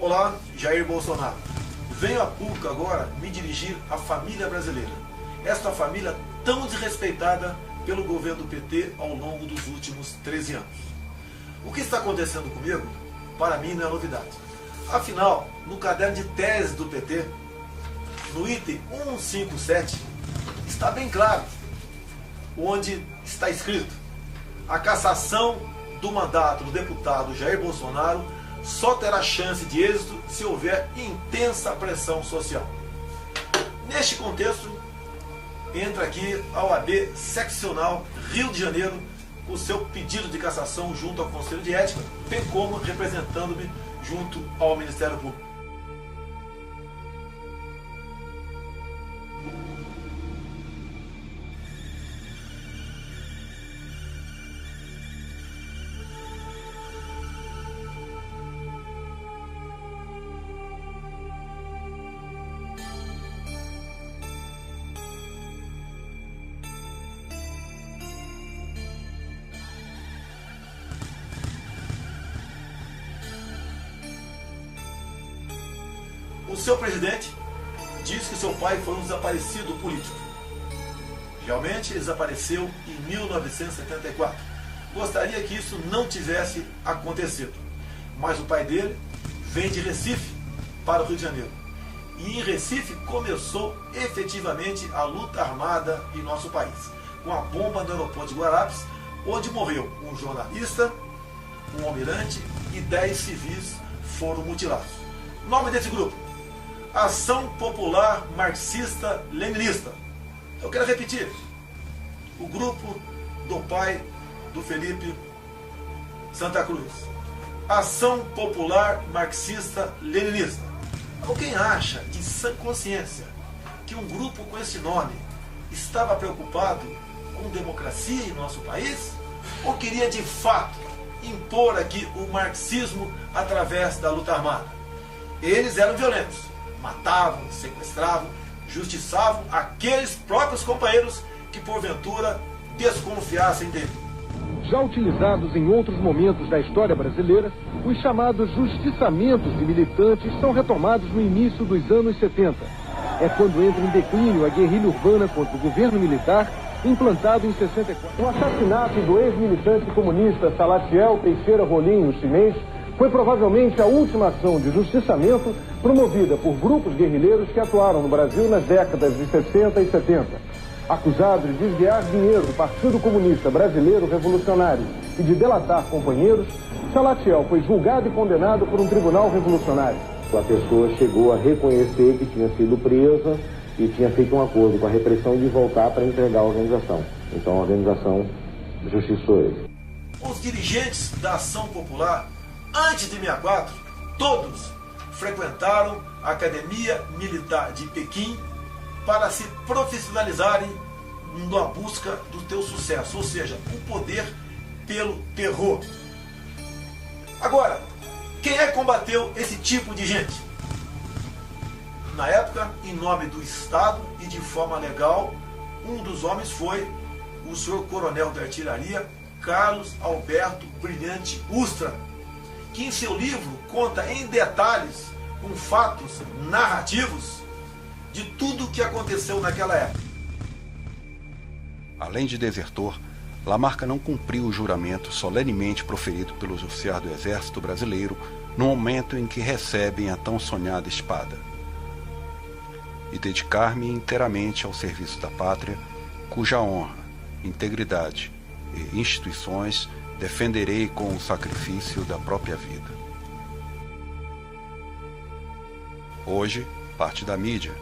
Olá, Jair Bolsonaro. Venho a público agora me dirigir à família brasileira. Esta família tão desrespeitada pelo governo do PT ao longo dos últimos 13 anos. O que está acontecendo comigo, para mim, não é novidade. Afinal, no caderno de tese do PT, no item 157, está bem claro, onde está escrito: a cassação do mandato do deputado Jair Bolsonaro só terá chance de êxito se houver intensa pressão social. Neste contexto, entra aqui a OAB Seccional Rio de Janeiro com o seu pedido de cassação junto ao Conselho de Ética, bem como representando-me junto ao Ministério Público. O seu presidente diz que seu pai foi um desaparecido político. Realmente ele desapareceu em 1974. Gostaria que isso não tivesse acontecido. Mas o pai dele vem de Recife para o Rio de Janeiro. E em Recife começou efetivamente a luta armada em nosso país, com a bomba no aeroporto de Guararapes, onde morreu um jornalista, um almirante e 10 civis foram mutilados. Nome desse grupo: Ação Popular Marxista-Leninista. Eu quero repetir: o grupo do pai do Felipe Santa Cruz. Ação Popular Marxista-Leninista. Alguém acha de sã consciência que um grupo com esse nome estava preocupado com democracia em nosso país? Ou queria de fato impor aqui o marxismo através da luta armada? Eles eram violentos. Matavam, sequestravam, justiçavam aqueles próprios companheiros que porventura desconfiassem dele. Já utilizados em outros momentos da história brasileira, os chamados justiçamentos de militantes são retomados no início dos anos 70. É quando entra em declínio a guerrilha urbana contra o governo militar, implantado em 64. O assassinato do ex-militante comunista Salatiel Teixeira Rolim, no Chinês, foi provavelmente a última ação de justiçamento promovida por grupos guerrilheiros que atuaram no Brasil nas décadas de 60 e 70. Acusado de desviar dinheiro do Partido Comunista Brasileiro Revolucionário e de delatar companheiros, Salatiel foi julgado e condenado por um tribunal revolucionário. A pessoa chegou a reconhecer que tinha sido presa e tinha feito um acordo com a repressão de voltar para entregar a organização. Então a organização justiçou ele. Os dirigentes da Ação Popular, antes de 64, todos frequentaram a Academia Militar de Pequim para se profissionalizarem na busca do teu sucesso, ou seja, o poder pelo terror. Agora, quem é que combateu esse tipo de gente? Na época, em nome do Estado e de forma legal, um dos homens foi o senhor coronel da artilharia, Carlos Alberto Brilhante Ustra, que em seu livro conta em detalhes, com fatos narrativos, de tudo o que aconteceu naquela época. Além de desertor, Lamarca não cumpriu o juramento solenemente proferido pelos oficiais do Exército Brasileiro no momento em que recebem a tão sonhada espada. E dedicar-me inteiramente ao serviço da pátria, cuja honra, integridade e instituições defenderei com o sacrifício da própria vida. Hoje, parte da mídia,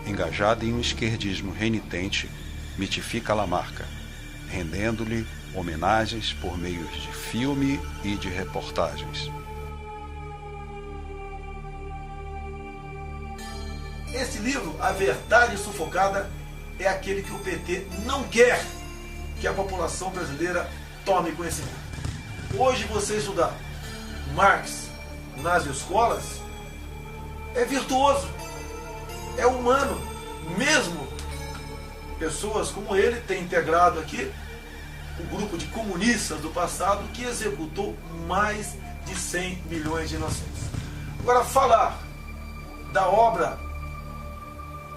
engajada em um esquerdismo renitente, mitifica Lamarca, rendendo-lhe homenagens por meios de filme e de reportagens. Esse livro, A Verdade Sufocada, é aquele que o PT não quer que a população brasileira tome conhecimento. Hoje você estudar Marx nas escolas é virtuoso, é humano. Mesmo pessoas como ele têm integrado aqui o grupo de comunistas do passado que executou mais de 100 milhões de inocentes. Agora, falar da obra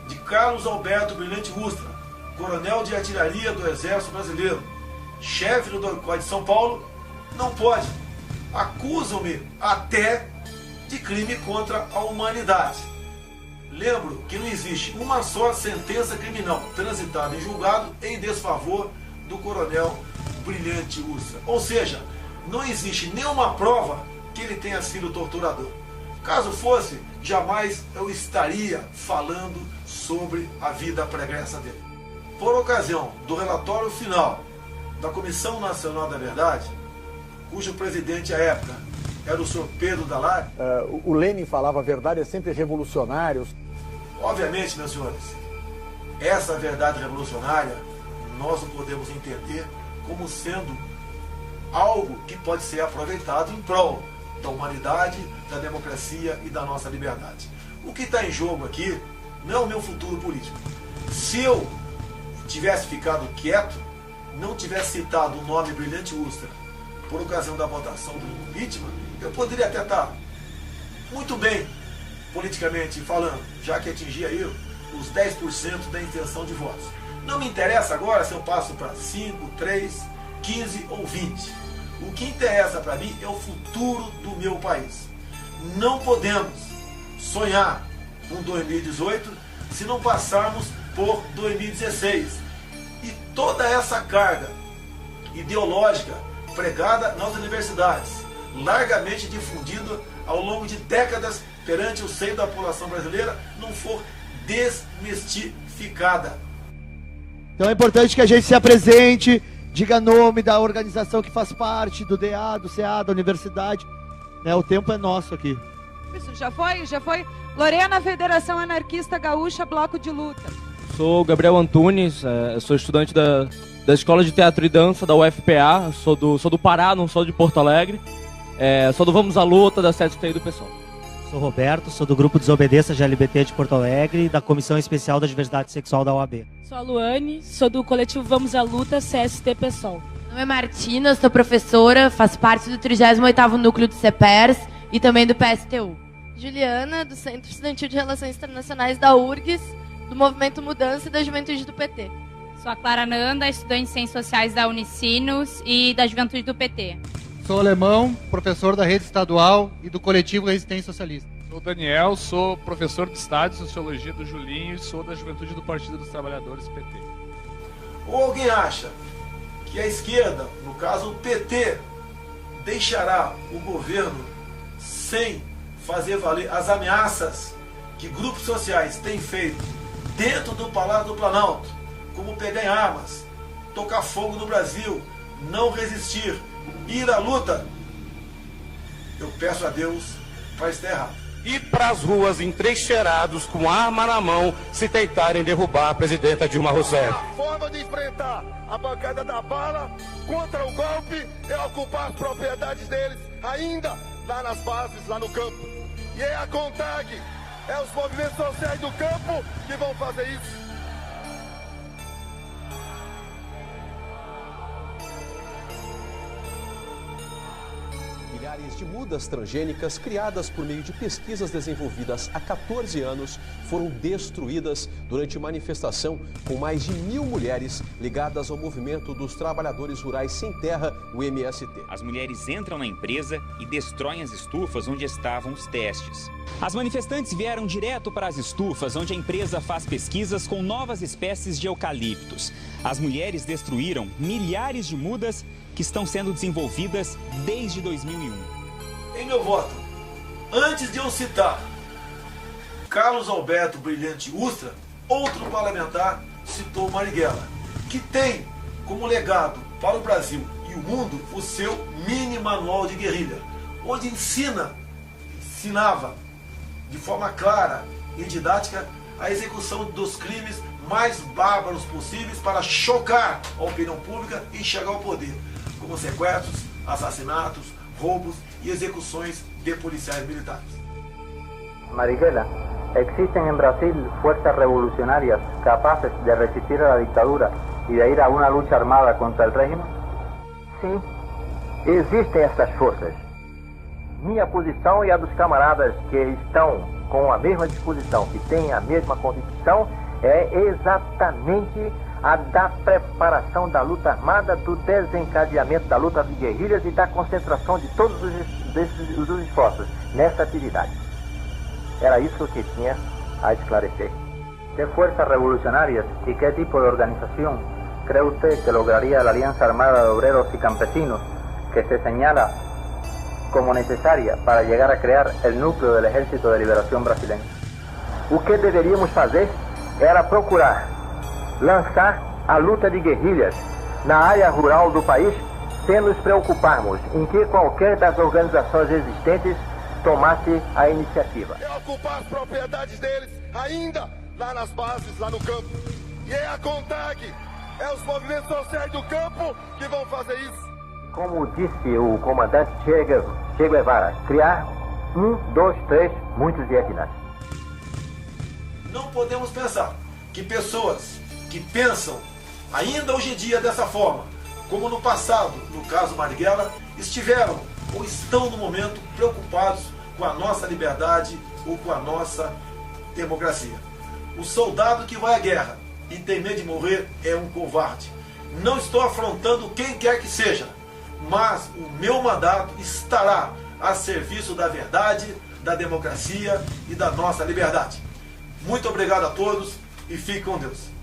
de Carlos Alberto Brilhante Ustra, coronel de artilharia do Exército Brasileiro, chefe do DOI de São Paulo, não pode. Acusam-me até de crime contra a humanidade. Lembro que não existe uma só sentença criminal transitada em julgado em desfavor do coronel Brilhante Ustra. Ou seja, não existe nenhuma prova que ele tenha sido torturador. Caso fosse, jamais eu estaria falando sobre a vida pregressa dele. Por ocasião do relatório final da Comissão Nacional da Verdade, cujo presidente à época era o senhor Pedro Dall'Are. O Lenin falava: a verdade é sempre revolucionária. Obviamente, meus senhores, essa verdade revolucionária nós não podemos entender como sendo algo que pode ser aproveitado em prol da humanidade, da democracia e da nossa liberdade. O que está em jogo aqui não é o meu futuro político. Se eu tivesse ficado quieto, não tivesse citado o nome Brilhante Ustra por ocasião da votação do impeachment, eu poderia até estar muito bem politicamente falando, já que atingi aí os 10% da intenção de votos. Não me interessa agora se eu passo para 5, 3, 15 ou 20. O que interessa para mim é o futuro do meu país. Não podemos sonhar com 2018 se não passarmos por 2016. E toda essa carga ideológica pregada nas universidades, largamente difundida ao longo de décadas perante o seio da população brasileira, não for desmistificada. Então é importante que a gente se apresente, diga nome da organização que faz parte, do DA, do CA, da universidade. O tempo é nosso aqui. Isso, já foi. Lorena, Federação Anarquista Gaúcha, Bloco de Luta. Sou Gabriel Antunes, sou estudante da Escola de Teatro e Dança da UFPA, sou do Pará, não sou de Porto Alegre, sou do Vamos à Luta, da CST e do PSOL. Sou Roberto, sou do Grupo Desobediência GLBT de Porto Alegre e da Comissão Especial da Diversidade Sexual da OAB. Sou a Luane, sou do coletivo Vamos à Luta, CST PSOL. Meu nome é Martina, sou professora, faço parte do 38º Núcleo do CEPERS e também do PSTU. Juliana, do Centro Estudantil de Relações Internacionais da URGS, do Movimento Mudança e da Juventude do PT. Sou a Clara Nanda, estudante de Ciências Sociais da Unicinos e da Juventude do PT. Sou Alemão, professor da Rede Estadual e do Coletivo Resistência Socialista. Sou Daniel, sou professor de Estado e Sociologia do Julinho e sou da Juventude do Partido dos Trabalhadores, PT. Ou alguém acha que a esquerda, no caso o PT, deixará o governo sem fazer valer as ameaças que grupos sociais têm feito dentro do Palácio do Planalto, como pegar em armas, tocar fogo no Brasil, não resistir, ir à luta? Eu peço a Deus para estar errado. Ir para as ruas entrincheirados com arma na mão se tentarem derrubar a presidenta Dilma Rousseff. A forma de enfrentar a bancada da bala contra o golpe é ocupar as propriedades deles ainda lá nas bases, lá no campo. E é a CONTAG, é os movimentos sociais do campo que vão fazer isso. Milhares de mudas transgênicas criadas por meio de pesquisas desenvolvidas há 14 anos foram destruídas durante manifestação com mais de 1.000 mulheres ligadas ao movimento dos trabalhadores rurais sem terra, o MST. As mulheres entram na empresa e destroem as estufas onde estavam os testes. As manifestantes vieram direto para as estufas onde a empresa faz pesquisas com novas espécies de eucaliptos. As mulheres destruíram milhares de mudas que estão sendo desenvolvidas desde 2001. Em meu voto, antes de eu citar Carlos Alberto Brilhante Ustra, outro parlamentar citou Marighella, que tem como legado para o Brasil e o mundo o seu mini manual de guerrilha, onde ensinava de forma clara e didática a execução dos crimes mais bárbaros possíveis para chocar a opinião pública e chegar ao poder, como sequestros, assassinatos, roubos e execuções de policiais militares. Marighella, ¿existen en Brasil fuerzas revolucionarias capaces de resistir a la dictadura y de ir a una lucha armada contra el régimen? Sim, existem essas forças. minha posição e a dos camaradas que estão com a mesma disposição, que têm a mesma convicção, é exatamente a da preparação da luta armada, do desencadeamento da luta de guerrilhas e da concentração de todos os esforços nessa atividade. Era isso que tinha a esclarecer. ¿Qué fuerzas revolucionarias y qué tipo de organización cree usted que lograría la Alianza Armada de Obreros y Campesinos que se señala como necesaria para llegar a crear el núcleo del Ejército de Liberación Brasileño? O que deveríamos fazer era procurar lançar a luta de guerrilhas na área rural do país, sem nos preocuparmos em que qualquer das organizações existentes tomasse a iniciativa. É ocupar as propriedades deles, ainda lá nas bases, lá no campo. E é a CONTAG, é os movimentos sociais do campo que vão fazer isso. Como disse o comandante Che Guevara, criar 1, 2, 3, muitos Vietnãs. Não podemos pensar que pessoas que pensam ainda hoje em dia dessa forma, como no passado, no caso Marighella, estiveram ou estão no momento preocupados com a nossa liberdade ou com a nossa democracia. O soldado que vai à guerra e tem medo de morrer é um covarde. Não estou afrontando quem quer que seja, mas o meu mandato estará a serviço da verdade, da democracia e da nossa liberdade. Muito obrigado a todos e fique com Deus.